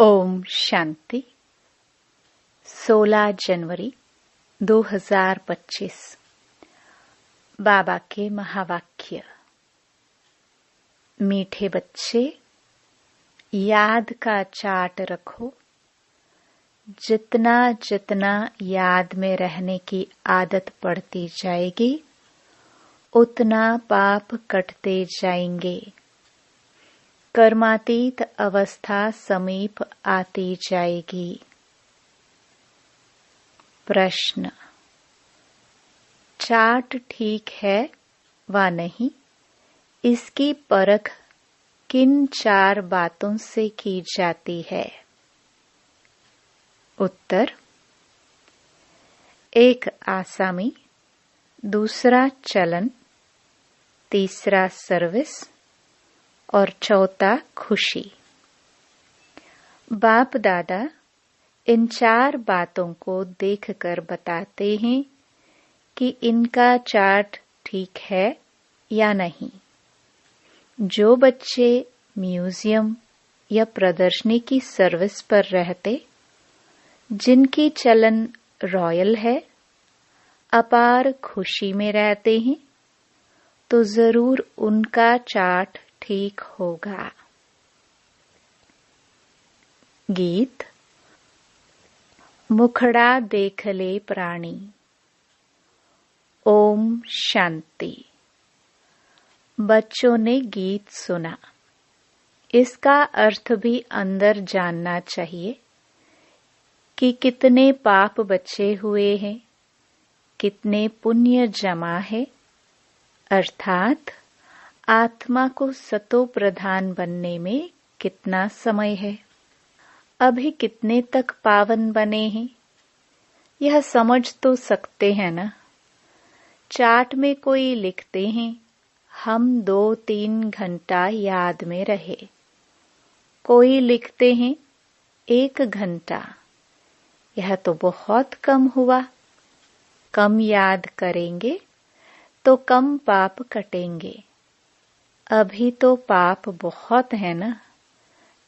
ओम शांति। 16 जनवरी 2025। बाबा के महावाक्य। मीठे बच्चे, याद का चार्ट रखो। जितना जितना याद में रहने की आदत पड़ती जाएगी, उतना पाप कटते जाएंगे। कर्मातीत अवस्था समीप आती जाएगी। प्रश्न: चार्ट ठीक है व नहीं, इसकी परख किन 4 बातों से की जाती है? उत्तर: 1 आसामी, दूसरा चलन, तीसरा सर्विस और चौथा खुशी। बाप दादा इन 4 बातों को देखकर बताते हैं कि इनका चार्ट ठीक है या नहीं। जो बच्चे म्यूजियम या प्रदर्शनी की सर्विस पर रहते, जिनकी चलन रॉयल है, अपार खुशी में रहते हैं, तो जरूर उनका चार्ट ठीक होगा। गीत। मुखड़ा देख ले प्राणी। ओम शांति। बच्चों ने गीत सुना, इसका अर्थ भी अंदर जानना चाहिए कि कितने पाप बचे हुए हैं, कितने पुण्य जमा है, अर्थात आत्मा को सतो प्रधान बनने में कितना समय है, अभी कितने तक पावन बने हैं, यह समझ तो सकते हैं ना। चार्ट में कोई लिखते हैं हम 2-3 घंटा याद में रहे, कोई लिखते हैं 1 घंटा। यह तो बहुत कम हुआ। कम याद करेंगे तो कम पाप कटेंगे। अभी तो पाप बहुत है ना,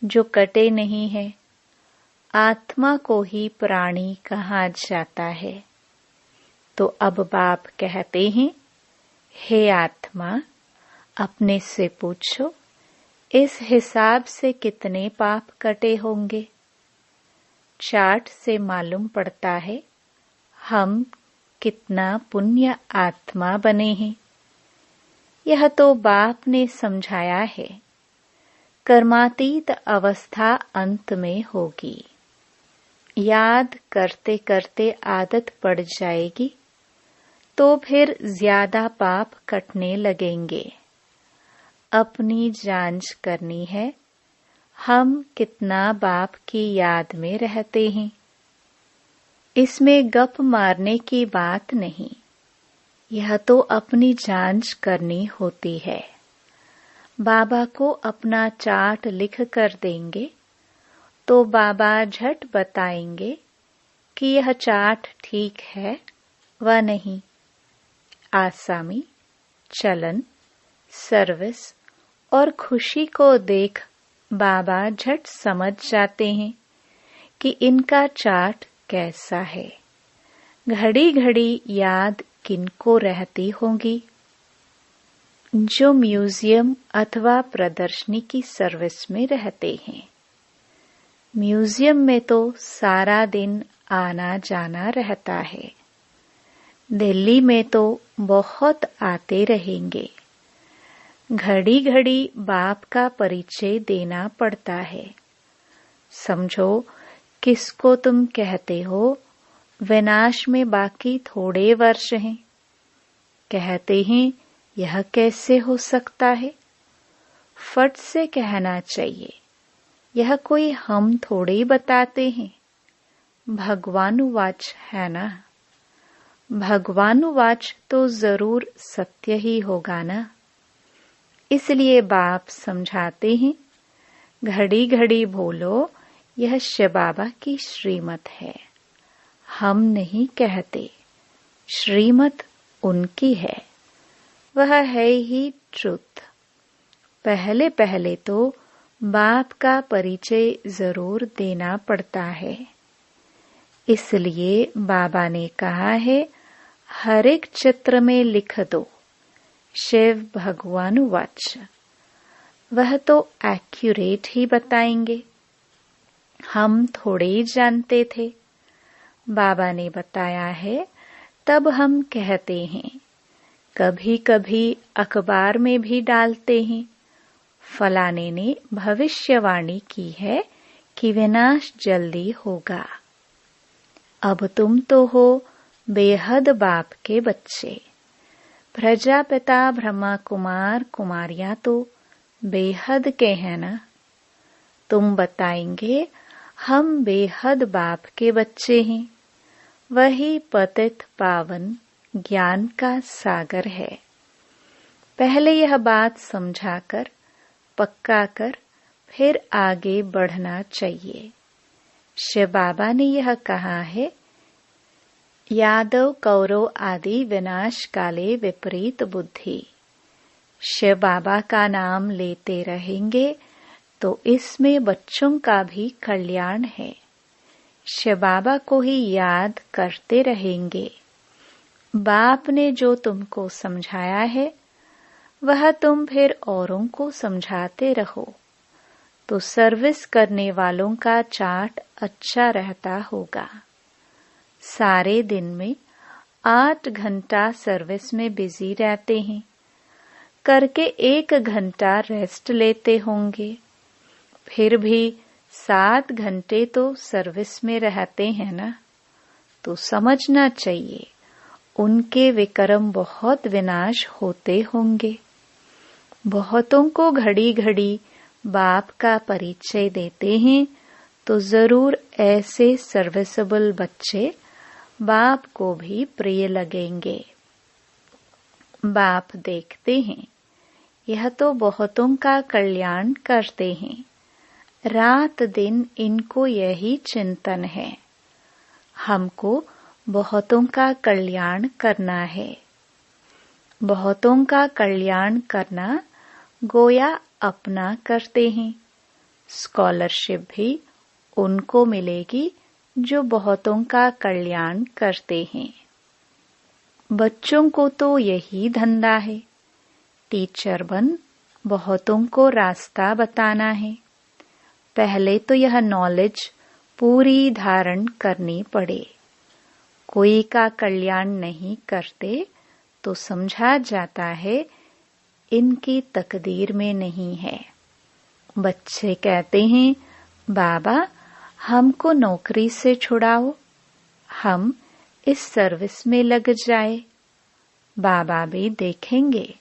जो कटे नहीं है। आत्मा को ही प्राणी कहा जाता है। तो अब बाप कहते हैं, हे आत्मा, अपने से पूछो, इस हिसाब से कितने पाप कटे होंगे। चार्ट से मालूम पड़ता है हम कितना पुण्य आत्मा बने हैं। यह तो बाप ने समझाया है। कर्मातीत अवस्था अंत में होगी। याद करते करते आदत पड़ जाएगी तो फिर ज्यादा पाप कटने लगेंगे। अपनी जांच करनी है, हम कितना बाप की याद में रहते हैं। इसमें गप मारने की बात नहीं, यह तो अपनी जांच करनी होती है। बाबा को अपना चार्ट लिख कर देंगे तो बाबा झट बताएंगे कि यह चार्ट ठीक है व नहीं। आसामी, चलन, सर्विस और खुशी को देख बाबा झट समझ जाते हैं कि इनका चार्ट कैसा है। घड़ी घड़ी याद किनको रहती होंगी? जो म्यूजियम अथवा प्रदर्शनी की सर्विस में रहते हैं। म्यूजियम में तो सारा दिन आना जाना रहता है। दिल्ली में तो बहुत आते रहेंगे। घड़ी घड़ी बाप का परिचय देना पड़ता है। समझो, किसको तुम कहते हो विनाश में बाकी थोड़े वर्ष हैं। कहते हैं यह कैसे हो सकता है? फट से कहना चाहिए, यह कोई हम थोड़े ही बताते हैं। भगवानुवाच है ना। भगवानुवाच तो जरूर सत्य ही होगा ना। इसलिए बाप समझाते हैं, घड़ी घड़ी बोलो, यह शिव बाबा की श्रीमत है। हम नहीं कहते, श्रीमत उनकी है। वह है ही ट्रुथ। पहले पहले तो बाप का परिचय जरूर देना पड़ता है। इसलिए बाबा ने कहा है, हर एक चित्र में लिख दो शिव भगवान वाच। वह तो एक्यूरेट ही बताएंगे। हम थोड़े ही जानते थे। बाबा ने बताया है, तब हम कहते हैं। कभी कभी अखबार में भी डालते हैं, फलाने ने भविष्यवाणी की है कि विनाश जल्दी होगा। अब तुम तो हो बेहद बाप के बच्चे। प्रजापिता ब्रह्मा कुमार कुमारियां तो बेहद के हैं ना। तुम बताएंगे हम बेहद बाप के बच्चे हैं। वही पतित पावन ज्ञान का सागर है। पहले यह बात समझाकर पक्का कर फिर आगे बढ़ना चाहिए। शिव बाबा ने यह कहा है, यादव कौरव आदि विनाश काले विपरीत बुद्धि। शिव बाबा का नाम लेते रहेंगे तो इसमें बच्चों का भी कल्याण है। शिव बाबा को ही याद करते रहेंगे। बाप ने जो तुमको समझाया है वह तुम फिर औरों को समझाते रहो तो सर्विस करने वालों का चार्ट अच्छा रहता होगा। सारे दिन में 8 घंटा सर्विस में बिजी रहते हैं, करके 1 घंटा रेस्ट लेते होंगे। फिर भी 7 घंटे तो सर्विस में रहते हैं ना। तो समझना चाहिए उनके विक्रम बहुत विनाश होते होंगे। बहुतों को घड़ी घड़ी बाप का परिचय देते हैं तो जरूर ऐसे सर्विसेबल बच्चे बाप को भी प्रिय लगेंगे। बाप देखते हैं यह तो बहुतों का कल्याण करते हैं। रात दिन इनको यही चिंतन है, हमको बहुतों का कल्याण करना है। बहुतों का कल्याण करना गोया अपना करते हैं। स्कॉलरशिप भी उनको मिलेगी जो बहुतों का कल्याण करते हैं। बच्चों को तो यही धंधा है, टीचर बन बहुतों को रास्ता बताना है। पहले तो यह नॉलेज पूरी धारण करनी पड़े। कोई का कल्याण नहीं करते तो समझा जाता है इनकी तकदीर में नहीं है। बच्चे कहते हैं, बाबा हमको नौकरी से छुड़ाओ, हम इस सर्विस में लग जाए। बाबा भी देखेंगे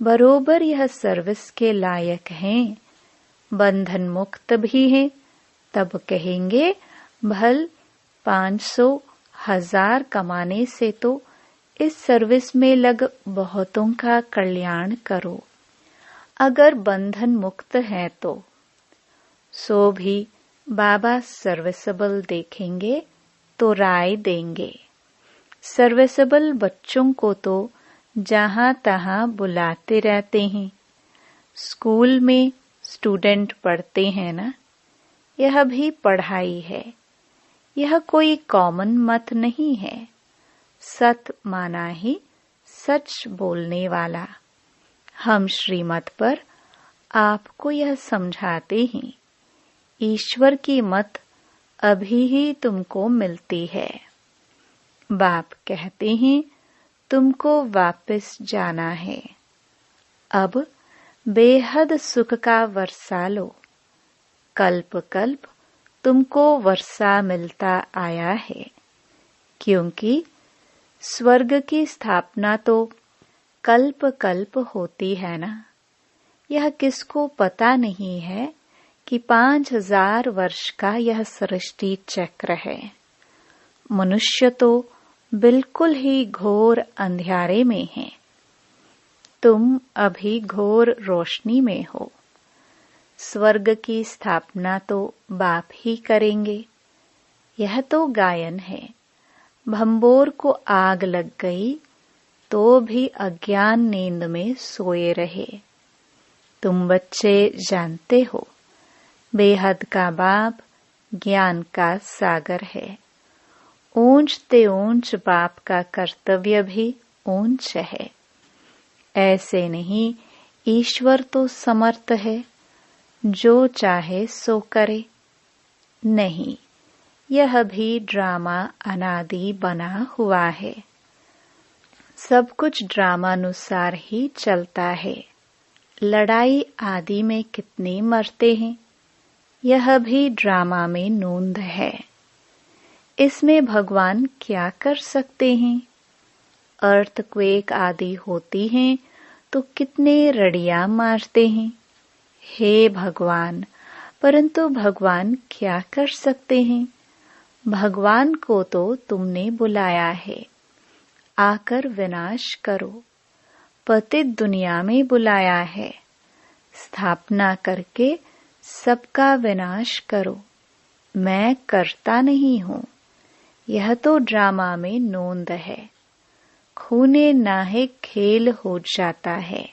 बरोबर यह सर्विस के लायक हैं, बंधन मुक्त भी हैं। तब कहेंगे भल 500 1000 कमाने से तो इस सर्विस में लग बहुतों का कल्याण करो। अगर बंधन मुक्त है तो सो भी बाबा सर्विसेबल देखेंगे तो राय देंगे। सर्विसेबल बच्चों को तो जहां तहां बुलाते रहते हैं। स्कूल में स्टूडेंट पढ़ते हैं ना, यह भी पढ़ाई है। यह कोई कॉमन मत नहीं है। सत माना ही सच बोलने वाला। हम श्रीमत पर आपको यह समझाते हैं, ईश्वर की मत अभी ही तुमको मिलती है। बाप कहते हैं तुमको वापस जाना है। अब बेहद सुख का वर्षा लो। कल्प कल्प तुमको वर्षा मिलता आया है, क्योंकि स्वर्ग की स्थापना तो कल्प कल्प होती है ना। यह किसको पता नहीं है कि 5000 वर्ष का यह सृष्टि चक्र है। मनुष्य तो बिल्कुल ही घोर अंधियारे में है। तुम अभी घोर रोशनी में हो। स्वर्ग की स्थापना तो बाप ही करेंगे। यह तो गायन है। भंबोर को आग लग गई तो भी अज्ञान नींद में सोए रहे। तुम बच्चे जानते हो, बेहद का बाप ज्ञान का सागर है। ऊंच ते ऊंच बाप का कर्तव्य भी ऊंच है। ऐसे नहीं, ईश्वर तो समर्थ है, जो चाहे सो करे। नहीं, यह भी ड्रामा अनादि बना हुआ है। सब कुछ ड्रामानुसार ही चलता है। लड़ाई आदि में कितने मरते हैं, यह भी ड्रामा में नोंद है। इसमें भगवान क्या कर सकते हैं? अर्थक्वेक आदि होती हैं तो कितने रड़ियां मारते हैं। हे भगवान, परंतु भगवान क्या कर सकते हैं? भगवान को तो तुमने बुलाया है, आकर विनाश करो। पतित दुनिया में बुलाया है, स्थापना करके सबका विनाश करो। मैं करता नहीं हूँ, यह तो ड्रामा में नोंद है। खूने नाहे खेल हो जाता है।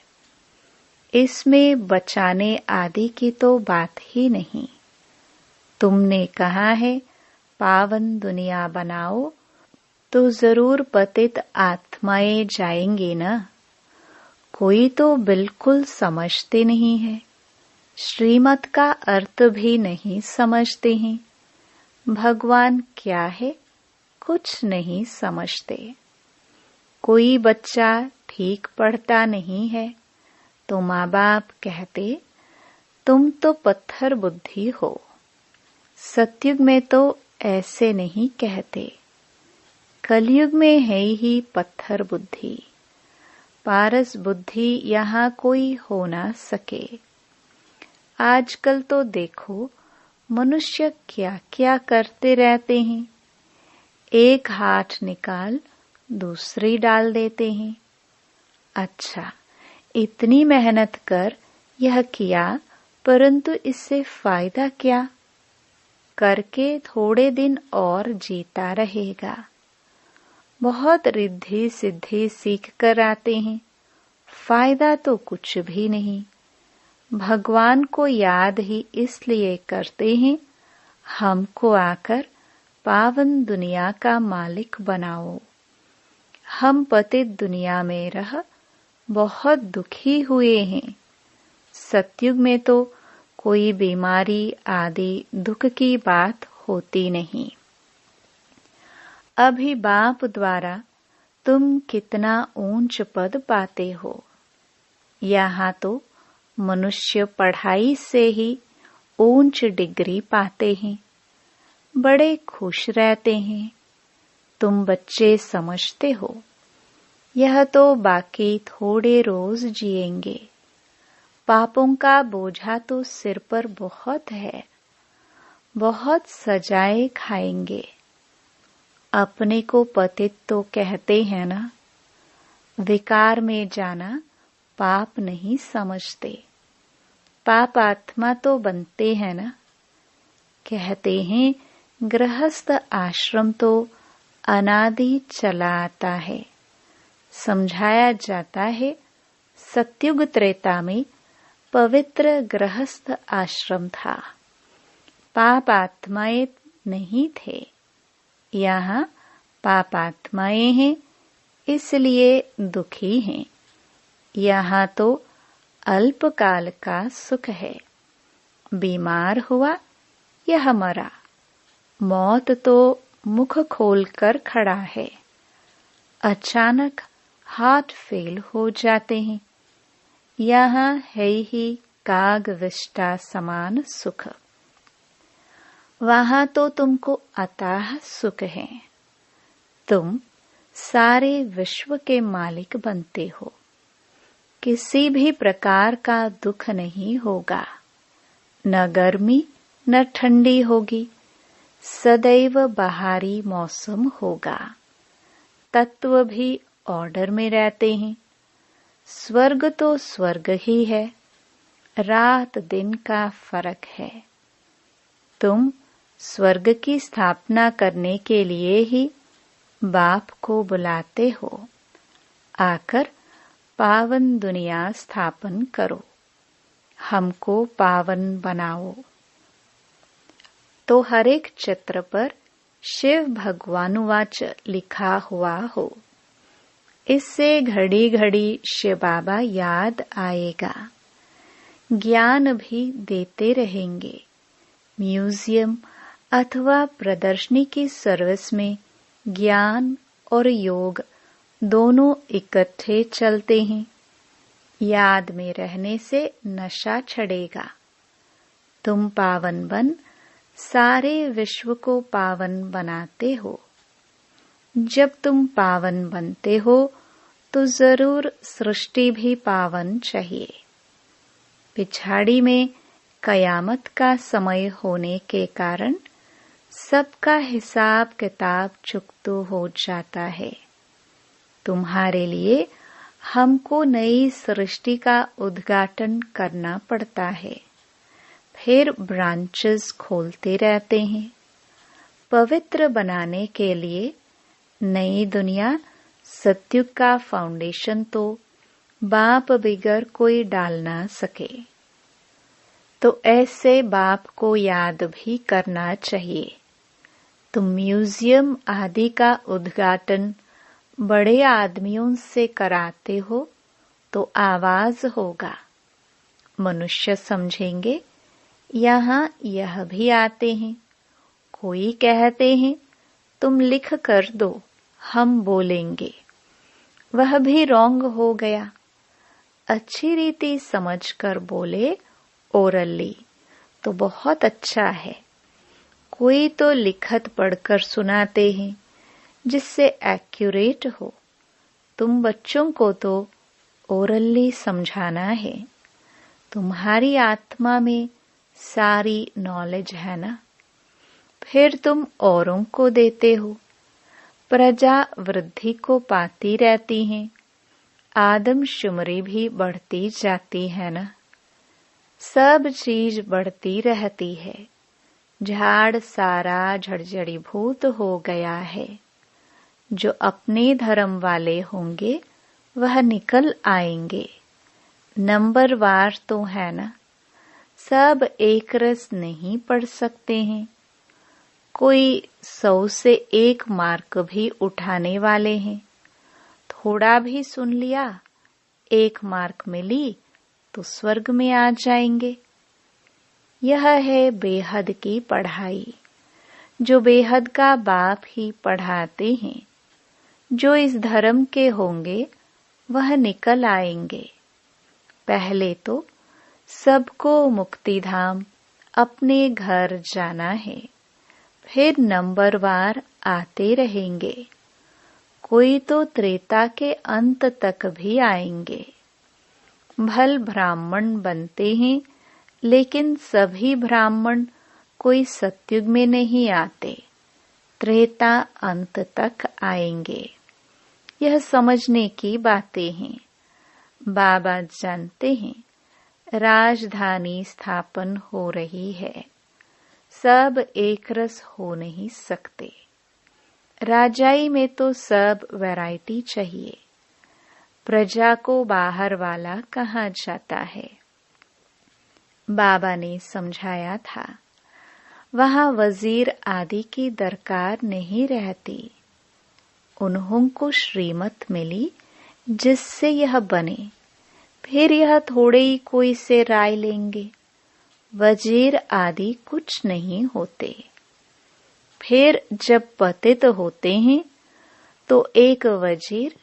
इसमें बचाने आदि की तो बात ही नहीं। तुमने कहा है पावन दुनिया बनाओ, तो जरूर पतित आत्माएं जाएंगे ना। कोई तो बिल्कुल समझते नहीं है, श्रीमत का अर्थ भी नहीं समझते हैं। भगवान क्या है, कुछ नहीं समझते। कोई बच्चा ठीक पढ़ता नहीं है तो माँ बाप कहते तुम तो पत्थर बुद्धि हो। सतयुग में तो ऐसे नहीं कहते, कलयुग में है ही पत्थर बुद्धि। पारस बुद्धि यहाँ कोई हो ना सके। आजकल तो देखो मनुष्य क्या क्या करते रहते हैं। एक हाथ निकाल दूसरी डाल देते हैं। अच्छा, इतनी मेहनत कर यह किया, परंतु इससे फायदा क्या? करके थोड़े दिन और जीता रहेगा। बहुत रिद्धि सिद्धि सीख कर आते हैं, फायदा तो कुछ भी नहीं। भगवान को याद ही इसलिए करते हैं, हमको आकर पावन दुनिया का मालिक बनाओ। हम पतित दुनिया में रह बहुत दुखी हुए हैं। सतयुग में तो कोई बीमारी आदि दुख की बात होती नहीं। अभी बाप द्वारा तुम कितना ऊंच पद पाते हो। यहाँ तो मनुष्य पढ़ाई से ही ऊंच डिग्री पाते हैं, बड़े खुश रहते हैं। तुम बच्चे समझते हो, यह तो बाकी थोड़े रोज जिएंगे। पापों का बोझा तो सिर पर बहुत है, बहुत सजाए खाएंगे। अपने को पतित तो कहते हैं ना। विकार में जाना पाप नहीं समझते। पाप आत्मा तो बनते हैं ना। कहते हैं गृहस्थ आश्रम तो अनादि चला आता है। समझाया जाता है सत्युग त्रेता में पवित्र गृहस्थ आश्रम था, पाप आत्माएं नहीं थे। यहाँ पाप आत्माएं हैं, इसलिए दुखी हैं। यहाँ तो अल्पकाल का सुख है। बीमार हुआ, यह मरा। मौत तो मुख खोलकर खड़ा है। अचानक हार्ट फेल हो जाते हैं। यहाँ है ही काग विष्टा समान सुख। वहां तो तुमको अथाह सुख है। तुम सारे विश्व के मालिक बनते हो। किसी भी प्रकार का दुख नहीं होगा, न गर्मी न ठंडी होगी। सदैव बाहरी मौसम होगा। तत्व भी ऑर्डर में रहते हैं। स्वर्ग तो स्वर्ग ही है, रात दिन का फर्क है। तुम स्वर्ग की स्थापना करने के लिए ही बाप को बुलाते हो। आकर पावन दुनिया स्थापन करो। हमको पावन बनाओ। तो हर एक चित्र पर शिव भगवानुवाच लिखा हुआ हो। इससे घड़ी घड़ी शिव बाबा याद आएगा। ज्ञान भी देते रहेंगे। म्यूजियम अथवा प्रदर्शनी की सर्विस में ज्ञान और योग दोनों इकट्ठे चलते हैं। याद में रहने से नशा चढ़ेगा। तुम पावन बन सारे विश्व को पावन बनाते हो। जब तुम पावन बनते हो तो जरूर सृष्टि भी पावन चाहिए। पिछाड़ी में कयामत का समय होने के कारण सबका हिसाब किताब चुकतो हो जाता है। तुम्हारे लिए हमको नई सृष्टि का उद्घाटन करना पड़ता है। फिर ब्रांचेस खोलते रहते हैं। पवित्र बनाने के लिए नई दुनिया सत्युग का फाउंडेशन तो बाप बिगर कोई डाल ना सके। तो ऐसे बाप को याद भी करना चाहिए। तुम म्यूजियम आदि का उद्घाटन बड़े आदमियों से कराते हो तो आवाज होगा। मनुष्य समझेंगे यहाँ यह भी आते हैं। कोई कहते हैं तुम लिख कर दो, हम बोलेंगे। वह भी रॉन्ग हो गया। अच्छी रीति समझकर बोले ओरली तो बहुत अच्छा है। कोई तो लिखत पढ़कर सुनाते हैं जिससे एक्यूरेट हो। तुम बच्चों को तो ओरली समझाना है। तुम्हारी आत्मा में सारी नॉलेज है ना। फिर तुम औरों को देते हो। प्रजा वृद्धि को पाती रहती है। आदमशुमारी भी बढ़ती जाती है ना। सब चीज बढ़ती रहती है। झाड़ सारा झड़झड़ीभूत हो गया है। जो अपने धर्म वाले होंगे वह निकल आएंगे। नंबरवार तो है ना। सब एक रस नहीं पढ़ सकते हैं। कोई 100 से 1 मार्क भी उठाने वाले हैं। थोड़ा भी सुन लिया, 1 मार्क मिली तो स्वर्ग में आ जाएंगे। यह है बेहद की पढ़ाई, जो बेहद का बाप ही पढ़ाते हैं। जो इस धर्म के होंगे वह निकल आएंगे। पहले तो सबको मुक्तिधाम अपने घर जाना है। फिर नंबरवार आते रहेंगे। कोई तो त्रेता के अंत तक भी आएंगे। भल ब्राह्मण बनते हैं, लेकिन सभी ब्राह्मण कोई सतयुग में नहीं आते। त्रेता अंत तक आएंगे। यह समझने की बातें हैं। बाबा जानते हैं राजधानी स्थापन हो रही है। सब एक रस हो नहीं सकते। राजाई में तो सब वैरायटी चाहिए। प्रजा को बाहर वाला कहा जाता है। बाबा ने समझाया था, वहां वजीर आदि की दरकार नहीं रहती। उन्हों को श्रीमत मिली जिससे यह बने। फिर यह थोड़े ही कोई से राय लेंगे। वजीर आदि कुछ नहीं होते। फिर जब पतित होते हैं तो एक वजीर,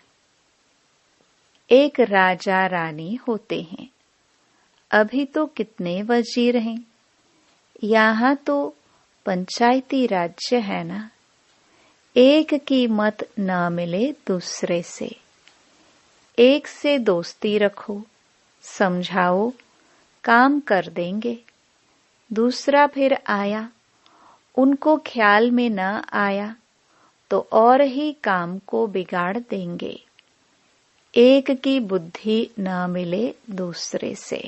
एक राजा रानी होते हैं। अभी तो कितने वजीर हैं। यहाँ तो पंचायती राज्य है ना। एक की मत न मिले दूसरे से। एक से दोस्ती रखो, समझाओ, काम कर देंगे। दूसरा फिर आया, उनको ख्याल में न आया तो और ही काम को बिगाड़ देंगे। एक की बुद्धि न मिले दूसरे से।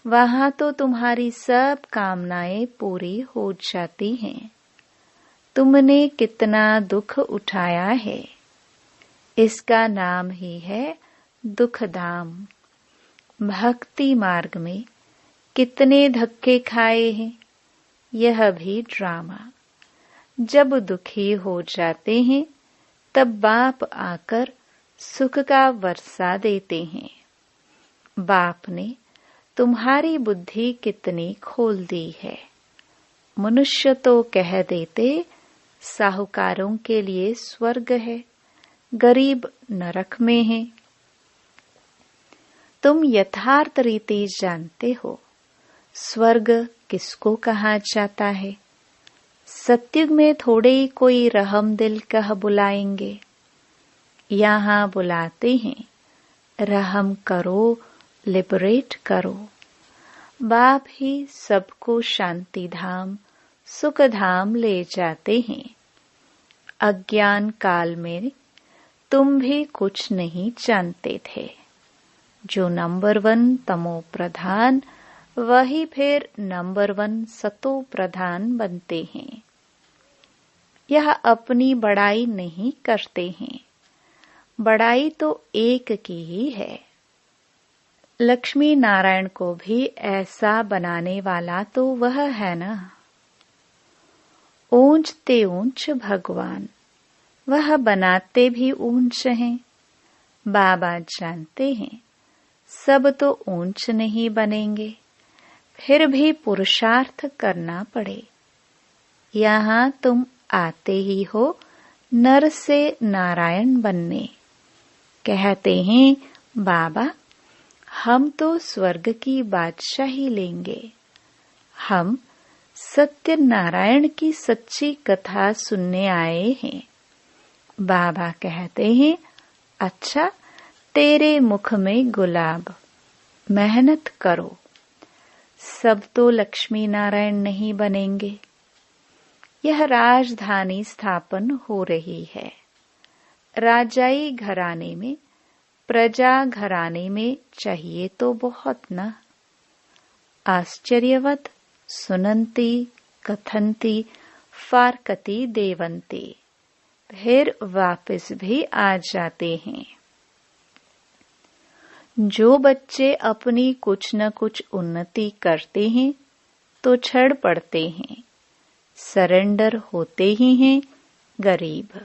वहां तो तुम्हारी सब कामनाएं पूरी हो जाती हैं। तुमने कितना दुख उठाया है। इसका नाम ही है दुखधाम। भक्ति मार्ग में कितने धक्के खाए हैं, यह भी ड्रामा। जब दुखी हो जाते हैं तब बाप आकर सुख का वर्षा देते हैं। बाप ने तुम्हारी बुद्धि कितनी खोल दी है। मनुष्य तो कह देते साहूकारों के लिए स्वर्ग है, गरीब नरक में है। तुम यथार्थ रीति जानते हो स्वर्ग किसको कहा जाता है। सत्युग में थोड़े ही कोई रहम दिल कह बुलाएंगे। यहाँ बुलाते हैं रहम करो, लिबरेट करो। बाप ही सबको शांति धाम, सुख धाम ले जाते हैं। अज्ञान काल में तुम भी कुछ नहीं जानते थे। जो नंबर 1 तमो प्रधान, वही फिर नंबर 1 सतो प्रधान बनते हैं। यह अपनी बड़ाई नहीं करते हैं, बड़ाई तो एक की ही है। लक्ष्मी नारायण को भी ऐसा बनाने वाला तो वह है ना। ऊंच ते ऊंच भगवान, वह बनाते भी ऊंच हैं। बाबा जानते हैं सब तो ऊंच नहीं बनेंगे, फिर भी पुरुषार्थ करना पड़े। यहाँ तुम आते ही हो नर से नारायण बनने। कहते हैं बाबा हम तो स्वर्ग की बादशाही लेंगे। हम सत्यनारायण की सच्ची कथा सुनने आए हैं। बाबा कहते हैं अच्छा, तेरे मुख में गुलाब, मेहनत करो। सब तो लक्ष्मी नारायण नहीं बनेंगे। यह राजधानी स्थापन हो रही है। राजाई घराने में, प्रजा घराने में चाहिए तो बहुत न। आश्चर्यवत सुनंती कथंती फारकती देवंती, फिर वापस भी आ जाते हैं। जो बच्चे अपनी कुछ न कुछ उन्नति करते हैं तो छड़ पड़ते हैं, सरेंडर होते ही हैं गरीब।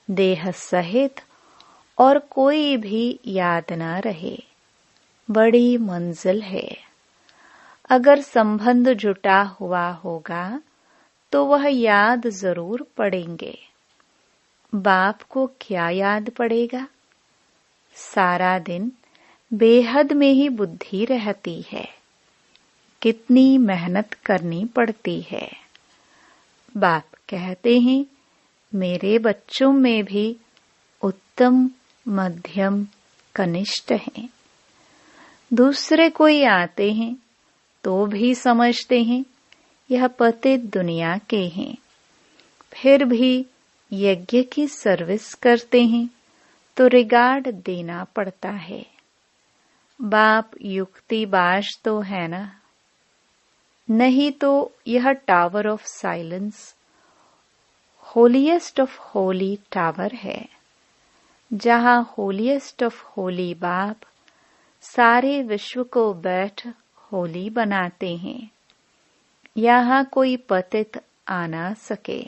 देह सहित और कोई भी याद न रहे, बड़ी मंजिल है। अगर संबंध जुटा हुआ होगा तो वह याद जरूर पड़ेंगे। बाप को क्या याद पड़ेगा। सारा दिन बेहद में ही बुद्धि रहती है। कितनी मेहनत करनी पड़ती है। बाप कहते हैं मेरे बच्चों में भी उत्तम, मध्यम, कनिष्ठ हैं। दूसरे कोई आते हैं तो भी समझते हैं यह पतित दुनिया के हैं, फिर भी यज्ञ की सर्विस करते हैं तो रिगार्ड देना पड़ता है। बाप युक्तिबाज तो है ना, नहीं तो यह tower of silence holiest of Holi tower है, जहां होलीएस्ट ऑफ होली बाप सारे विश्व को बैठ होली बनाते हैं। यहाँ कोई पतित आ ना सके,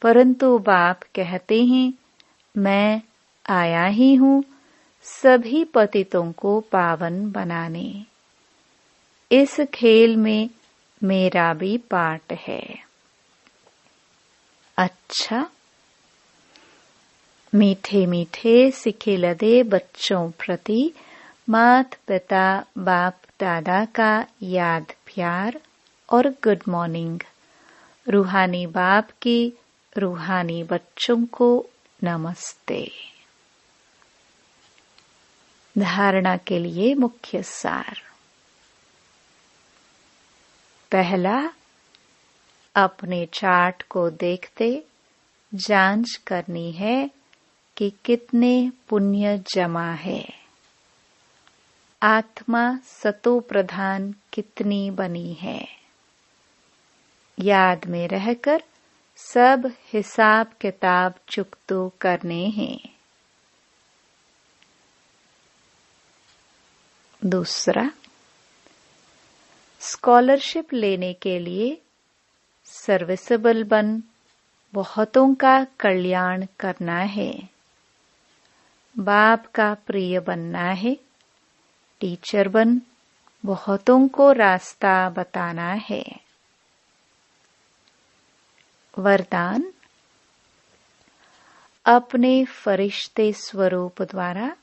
परंतु बाप कहते हैं मैं आया ही हूँ सभी पतितों को पावन बनाने। इस खेल में मेरा भी पार्ट है। अच्छा, मीठे मीठे सिखिलदे बच्चों प्रति मात पिता बाप दादा का याद प्यार और गुड मॉर्निंग। रूहानी बाप की रूहानी बच्चों को नमस्ते। धारणा के लिए मुख्य सार। पहला, अपने चार्ट को देखते जांच करनी है कि कितने पुण्य जमा है। आत्मा सतो प्रधान कितनी बनी है। याद में रहकर सब हिसाब किताब चुकतो करने हैं। दूसरा, स्कॉलरशिप लेने के लिए सर्विसेबल बन बहुतों का कल्याण करना है। बाप का प्रिय बनना है। टीचर बन बहुतों को रास्ता बताना है। वरदान, अपने फरिश्ते स्वरूप द्वारा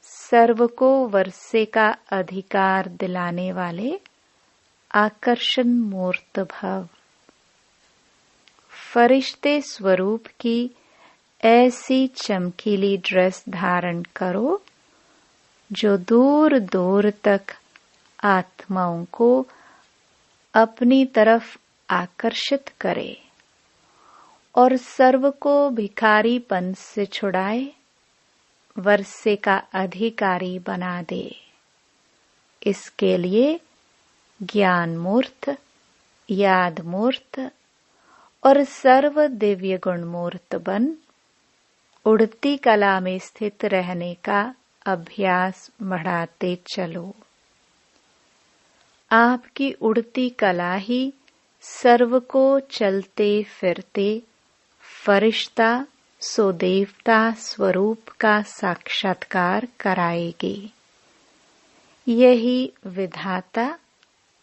सर्व को वर्षे का अधिकार दिलाने वाले आकर्षण मूर्त भव। फरिश्ते स्वरूप की ऐसी चमकीली ड्रेस धारण करो जो दूर दूर तक आत्माओं को अपनी तरफ आकर्षित करे और सर्व को भिखारीपन से छुड़ाए वर्षे का अधिकारी बना दे। इसके लिए ज्ञान मूर्त, याद मूर्त और सर्व दिव्य गुण मूर्त बन उड़ती कला में स्थित रहने का अभ्यास बढ़ाते चलो। आपकी उड़ती कला ही सर्व को चलते फिरते फरिश्ता सो देवता स्वरूप का साक्षात्कार कराएगी। यही विधाता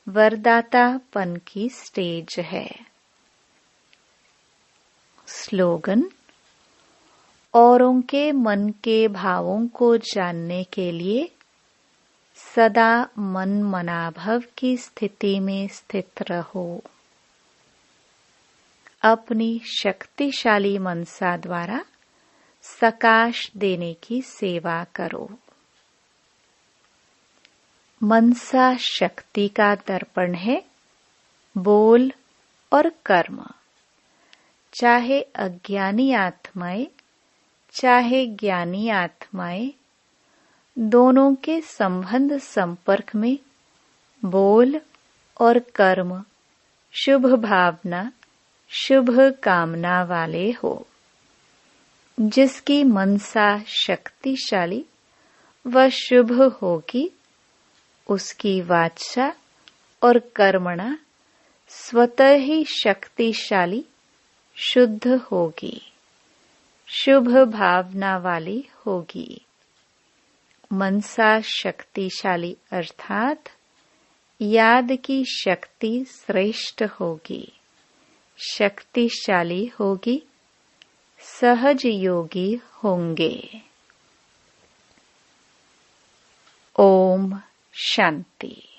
वरदातापन की स्टेज है। स्लोगन, औरों के मन के भावों को जानने के लिए सदा मन मनाभव की स्थिति में स्थित रहो। अपनी शक्तिशाली मनसा द्वारा सकाश देने की सेवा करो। मनसा शक्ति का दर्पण है, बोल और कर्म। चाहे अज्ञानी आत्माएं, चाहे ज्ञानी आत्माएं, दोनों के संबंध संपर्क में बोल और कर्म शुभ भावना, शुभ कामना वाले हो। जिसकी मनसा शक्तिशाली व शुभ होगी, उसकी वाचा और कर्मणा स्वतः ही शक्तिशाली शुद्ध होगी, शुभ भावना वाली होगी। मनसा शक्तिशाली अर्थात याद की शक्ति श्रेष्ठ होगी, शक्तिशाली होगी, सहज योगी होंगे। ओम शांति।